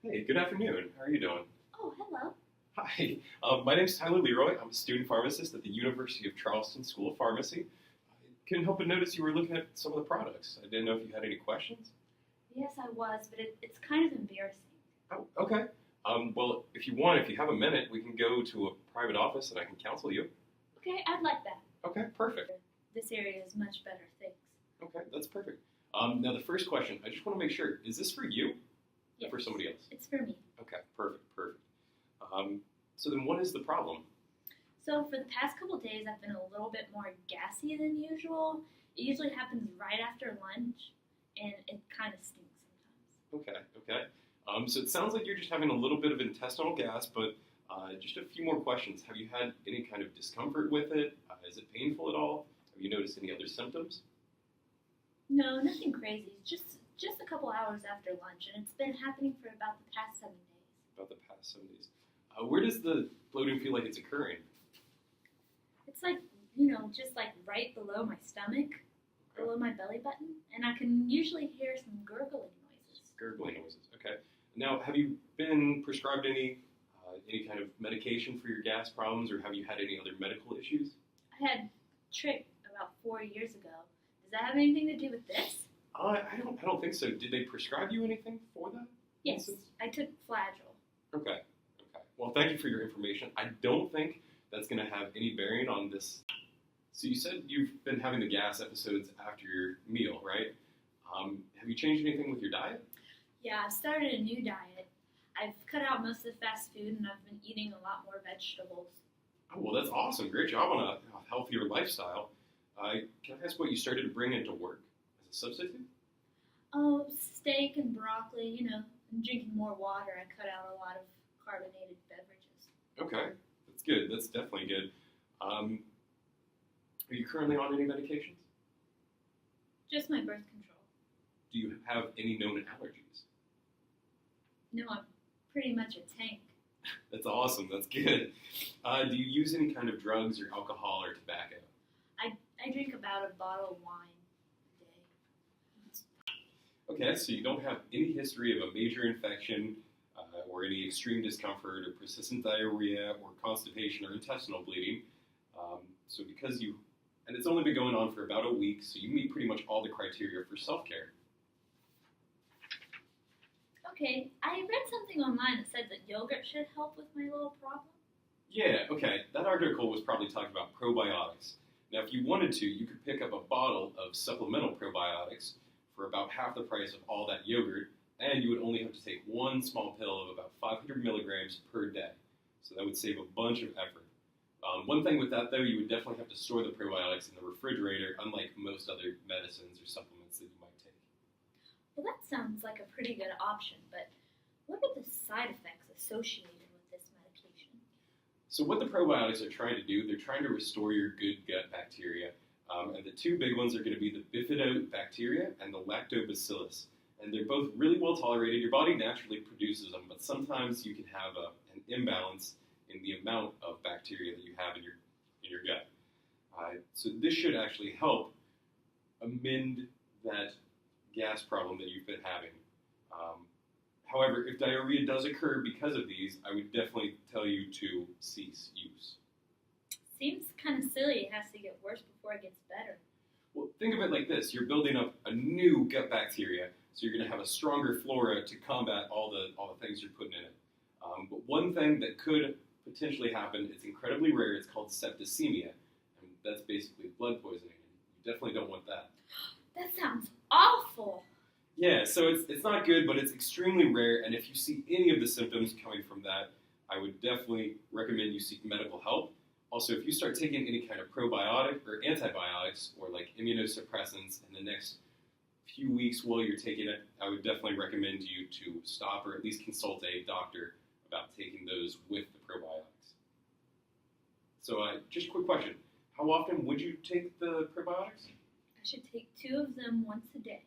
Hey, good afternoon. How are you doing? Oh, hello. Hi, my name's Tyler Leroy. I'm a student pharmacist at the University of Charleston School of Pharmacy. I couldn't help but notice you were looking at some of the products. I didn't know if you had any questions. Yes, I was, but it's kind of embarrassing. Oh, okay. Well, if you want, if you have a minute, we can go to a private office and I can counsel you. Okay, I'd like that. Okay, perfect. This area is much better, thanks. Okay, that's perfect. Now, the first question, I just want to make sure, is this for you Yes, or for somebody else? it's for me. Okay, perfect. So then what is the problem? So for the past couple days, I've been a little bit more gassy than usual. It usually happens right after lunch, and it kind of stinks sometimes. Okay. So it sounds like you're just having a little bit of intestinal gas, but just a few more questions. Have you had any kind of discomfort with it? Is it painful at all? Have you noticed any other symptoms? No, nothing crazy. Just a couple hours after lunch, and it's been happening for about the past 7 days. About the past 7 days. Where does the bloating feel like it's occurring? It's like, just like right below my stomach, below my belly button, and I can usually hear some gurgling noises. Gurgling noises. Okay. Now, have you been prescribed any kind of medication for your gas problems, or have you had any other medical issues? I had trich about 4 years ago. Does that have anything to do with this? I don't think so. Did they prescribe you anything for that? Yes, instance? I took Flagyl. Okay. Well, thank you for your information. I don't think that's going to have any bearing on this. So you said you've been having the gas episodes after your meal, right? Have you changed anything with your diet? Yeah, I've started a new diet. I've cut out most of the fast food, and I've been eating a lot more vegetables. Oh, well, that's awesome. Great job on a healthier lifestyle. Can I ask what you started to bring into work as a substitute? Oh, steak and broccoli, and drinking more water. I cut out a lot of carbonated beverages. Okay, that's good. That's definitely good. Are you currently on any medications? Just my birth control. Do you have any known allergies? No, I'm pretty much a tank. That's awesome. That's good. Do you use any kind of drugs or alcohol or tobacco? I drink about a bottle of wine a day. Okay, so you don't have any history of a major infection or any extreme discomfort or persistent diarrhea or constipation or intestinal bleeding. So because and it's only been going on for about a week, so you meet pretty much all the criteria for self-care. Okay, I read something online that said that yogurt should help with my little problem. Yeah, okay, that article was probably talking about probiotics. Now, if you wanted to, you could pick up a bottle of supplemental probiotics for about half the price of all that yogurt, and you would only have to take one small pill of about 500 milligrams per day. So that would save a bunch of effort. One thing with that, though, you would definitely have to store the probiotics in the refrigerator, unlike most other medicines or supplements that you might take. Well, that sounds like a pretty good option, but what are the side effects associated with this medication? So what the probiotics are trying to do, they're trying to restore your good gut bacteria. And the two big ones are going to be the bifidobacteria and the lactobacillus. And they're both really well tolerated. Your body naturally produces them, but sometimes you can have an imbalance in the amount of bacteria that you have in your gut. So this should actually help amend that gas problem that you've been having. However, if diarrhea does occur because of these, I would definitely tell you to cease use. Seems kind of silly it has to get worse before it gets better. Well, think of it like this. You're building up a new gut bacteria, so you're going to have a stronger flora to combat all the things you're putting in it. But one thing that could potentially happen, it's incredibly rare, it's called septicemia. And that's basically blood poisoning. You definitely don't want that. That sounds awful. Yeah, so it's not good, but it's extremely rare, and if you see any of the symptoms coming from that, I would definitely recommend you seek medical help. Also, if you start taking any kind of probiotic or antibiotics or like immunosuppressants in the next few weeks while you're taking it, I would definitely recommend you to stop or at least consult a doctor about taking those with the probiotics. So just a quick question. How often would you take the probiotics? I should take 2 of them once a day.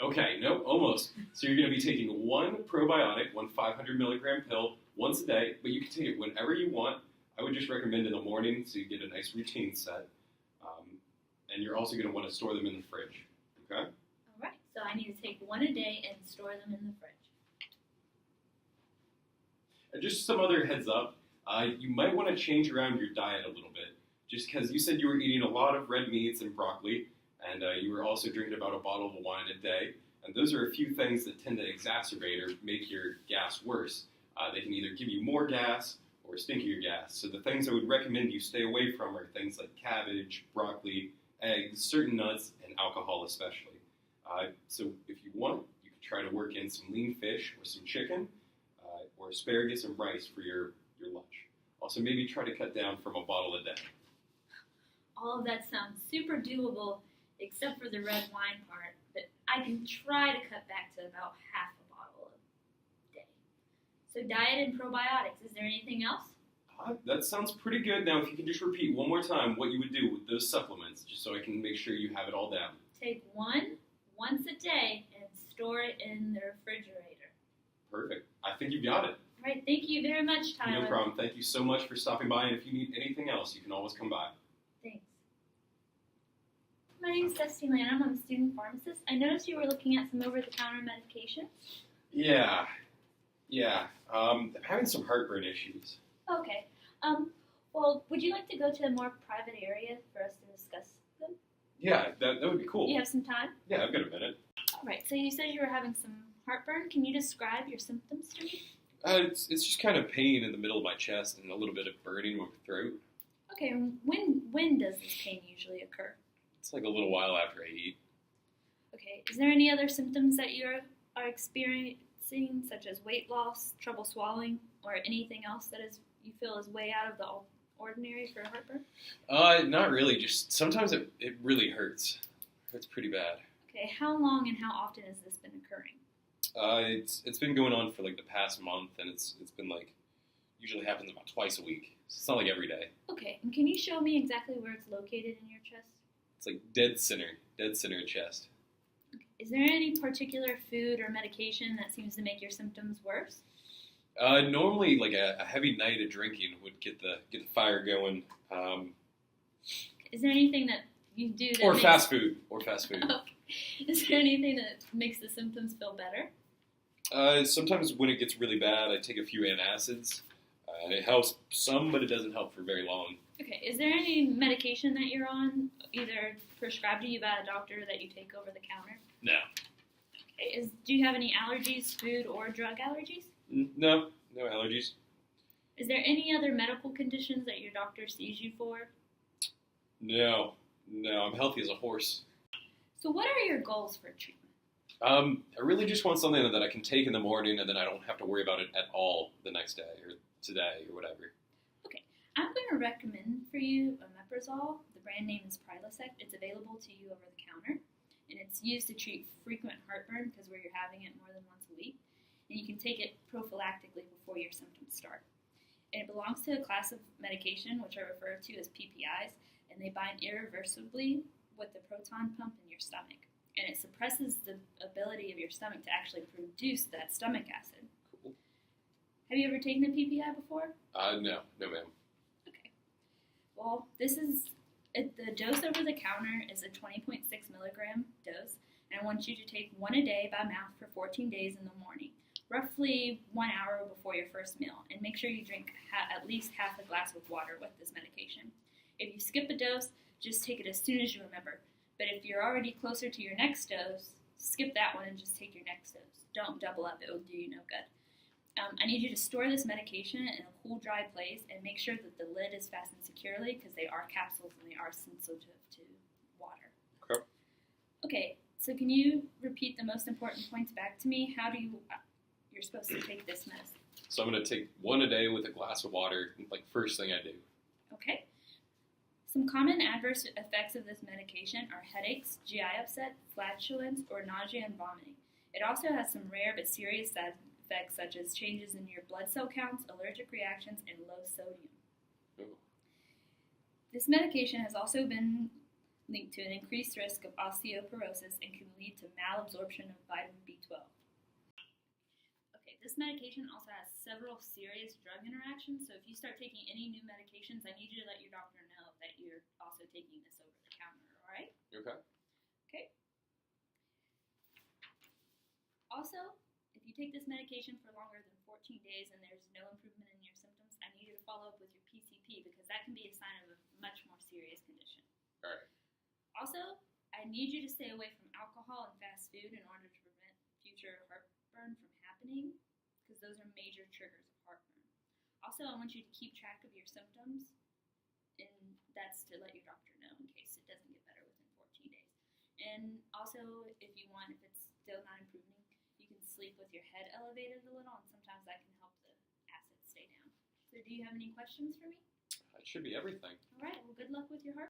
Okay, no, almost. So you're going to be taking one probiotic, one 500 milligram pill once a day, but you can take it whenever you want. I would just recommend in the morning so you get a nice routine set. And you're also going to want to store them in the fridge. Okay? All right, so I need to take 1 a day and store them in the fridge. Just some other heads up. You might want to change around your diet a little bit, just because you said you were eating a lot of red meats and broccoli, and you were also drinking about a bottle of wine a day. And those are a few things that tend to exacerbate or make your gas worse. They can either give you more gas or stinkier gas. So the things I would recommend you stay away from are things like cabbage, broccoli, eggs, certain nuts, and alcohol especially. So if you want, you could try to work in some lean fish or some chicken, or asparagus and rice for your lunch. Also, maybe try to cut down from a bottle a day. All of that sounds super doable, except for the red wine part, but I can try to cut back to about half a bottle a day. So diet and probiotics, is there anything else? That sounds pretty good. Now, if you can just repeat one more time what you would do with those supplements, just so I can make sure you have it all down. Take one once a day and store it in the refrigerator. Perfect. I think you've got it. All right, thank you very much, Tyler. No problem. Thank you so much for stopping by, and if you need anything else, you can always come by. Thanks. My name is Dusty Lanham. I'm a student pharmacist. I noticed you were looking at some over-the-counter medication. Yeah. I'm having some heartburn issues. Okay. Well, would you like to go to a more private area for us to discuss them? Yeah, that would be cool. You have some time? Yeah, I've got a minute. All right. So you said you were having some heartburn. Can you describe your symptoms to me? It's just kind of pain in the middle of my chest and a little bit of burning in my throat. Okay. And when does this pain usually occur? It's like a little while after I eat. Okay. Is there any other symptoms that you are experiencing, such as weight loss, trouble swallowing, or anything else that you feel is way out of the ordinary for heartburn? Not really. Just sometimes it really hurts. It hurts pretty bad. Okay. How long and how often has this been occurring? It's been going on for like the past month, and it's been like usually happens about twice a week. It's not like every day. Okay. And can you show me exactly where it's located in your chest? It's like dead center in chest. Okay. Is there any particular food or medication that seems to make your symptoms worse? Normally, like a heavy night of drinking would get the fire going. Is there anything that you do that Or makes... fast food. Is there anything that makes the symptoms feel better? Sometimes when it gets really bad, I take a few antacids. It helps some, but it doesn't help for very long. Okay. Is there any medication that you're on, either prescribed to you by a doctor that you take over the counter? No. Okay. Do you have any allergies, food or drug allergies? No allergies. Is there any other medical conditions that your doctor sees you for? No, I'm healthy as a horse. So what are your goals for treatment? I really just want something that I can take in the morning and then I don't have to worry about it at all the next day or today or whatever. Okay, I'm going to recommend for you omeprazole. The brand name is Prilosec. It's available to you over the counter, and it's used to treat frequent heartburn because where you're having it more than once a week, and you can take it prophylactically before your symptoms start. And it belongs to a class of medication which are referred to as PPIs, and they bind irreversibly with the proton pump in your stomach. And it suppresses the ability of your stomach to actually produce that stomach acid. Cool. Have you ever taken a PPI before? No, ma'am. Okay. Well, the dose over the counter is a 20.6 milligram dose, and I want you to take one a day by mouth for 14 days in the morning, roughly 1 hour before your first meal, and make sure you drink at least half a glass of water with this medication. If you skip a dose, just take it as soon as you remember. But if you're already closer to your next dose, skip that one and just take your next dose. Don't double up. It will do you no good. I need you to store this medication in a cool, dry place and make sure that the lid is fastened securely because they are capsules and they are sensitive to water. Okay. Okay, so can you repeat the most important points back to me? How do you're supposed to take this medicine? So I'm going to take one a day with a glass of water, like first thing I do. Okay. Some common adverse effects of this medication are headaches, GI upset, flatulence, or nausea and vomiting. It also has some rare but serious side effects such as changes in your blood cell counts, allergic reactions, and low sodium. Ooh. This medication has also been linked to an increased risk of osteoporosis and can lead to malabsorption of vitamin B12. Okay, this medication also has several serious drug interactions, so if you start taking any new medications, I need you to let your doctor know that you're also taking this over the counter, all right? Okay. Okay. Also, if you take this medication for longer than 14 days and there's no improvement in your symptoms, I need you to follow up with your PCP because that can be a sign of a much more serious condition. All right. Also, I need you to stay away from alcohol and fast food in order to prevent future heartburn from happening because those are major triggers of heartburn. Also, I want you to keep track of your symptoms, and that's to let your doctor know in case it doesn't get better within 14 days. And also, if you want, if it's still not improving, you can sleep with your head elevated a little, and sometimes that can help the acid stay down. So do you have any questions for me? That should be everything. All right, well, good luck with your heart.